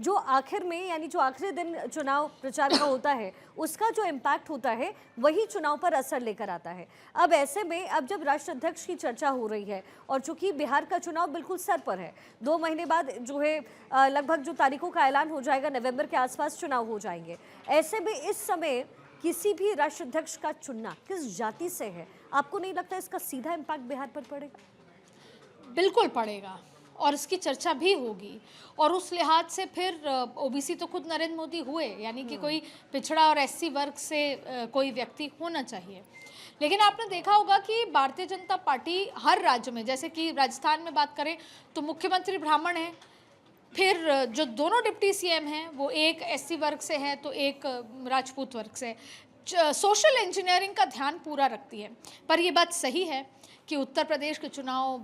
जो आखिर में यानी जो आखिरी दिन चुनाव प्रचार का होता है उसका जो इम्पैक्ट होता है वही चुनाव पर असर लेकर आता है। अब ऐसे में अब जब राष्ट्राध्यक्ष की चर्चा हो रही है और चूंकि बिहार का चुनाव बिल्कुल सर पर है, 2 महीने बाद जो है लगभग जो तारीखों का ऐलान हो जाएगा, नवंबर के आसपास चुनाव हो जाएंगे। ऐसे में इस समय किसी भी राष्ट्राध्यक्ष का चुनना किस जाति से है, आपको नहीं लगता इसका सीधा इम्पैक्ट बिहार पर पड़ेगा? बिल्कुल पड़ेगा और इसकी चर्चा भी होगी। और उस लिहाज से फिर ओबीसी तो खुद नरेंद्र मोदी हुए, यानी कि कोई पिछड़ा और एससी वर्ग से कोई व्यक्ति होना चाहिए। लेकिन आपने देखा होगा कि भारतीय जनता पार्टी हर राज्य में, जैसे कि राजस्थान में बात करें तो मुख्यमंत्री ब्राह्मण हैं, फिर जो दोनों डिप्टी सीएम हैं वो एक एससी वर्ग से है तो एक राजपूत वर्ग से। सोशल इंजीनियरिंग का ध्यान पूरा रखती है। पर ये बात सही है कि उत्तर प्रदेश के चुनाव,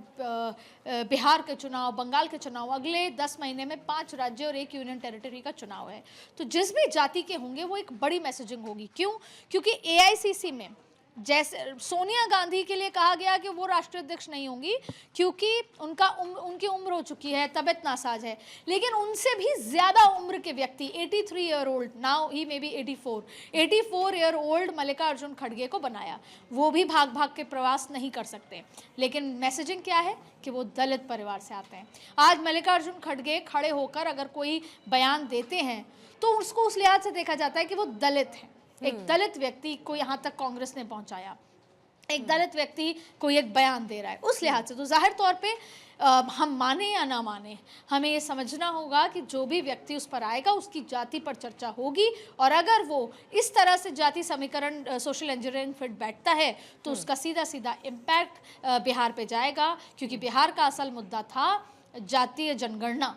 बिहार के चुनाव, बंगाल के चुनाव, अगले 10 महीने में 5 राज्य और 1 यूनियन टेरिटरी का चुनाव है। तो जिस भी जाति के होंगे वो एक बड़ी मैसेजिंग होगी। क्यों? क्योंकि एआईसीसी में जैसे सोनिया गांधी के लिए कहा गया कि वो राष्ट्रीय अध्यक्ष नहीं होंगी क्योंकि उनकी उम्र हो चुकी है, तबीयत नासाज है। लेकिन उनसे भी ज़्यादा उम्र के व्यक्ति 83 year old, now he may be 84 year old Mallikarjun खड़गे को बनाया। वो भी भाग भाग के प्रवास नहीं कर सकते, लेकिन मैसेजिंग क्या है कि वो दलित परिवार से आते हैं। आज मल्लिकार्जुन खड़गे खड़े होकर अगर कोई बयान देते हैं तो उसको उस लिहाज से देखा जाता है कि वो दलित हैं। एक दलित व्यक्ति को यहाँ तक कांग्रेस ने पहुंचाया, एक दलित व्यक्ति कोई एक बयान दे रहा है, उस लिहाज से तो जाहिर तौर पे हम माने या ना माने, हमें ये समझना होगा कि जो भी व्यक्ति उस पर आएगा उसकी जाति पर चर्चा होगी। और अगर वो इस तरह से जाति समीकरण, सोशल इंजीनियरिंग फिट बैठता है तो उसका सीधा सीधा इम्पैक्ट बिहार पे जाएगा, क्योंकि बिहार का असल मुद्दा था जातीय जनगणना।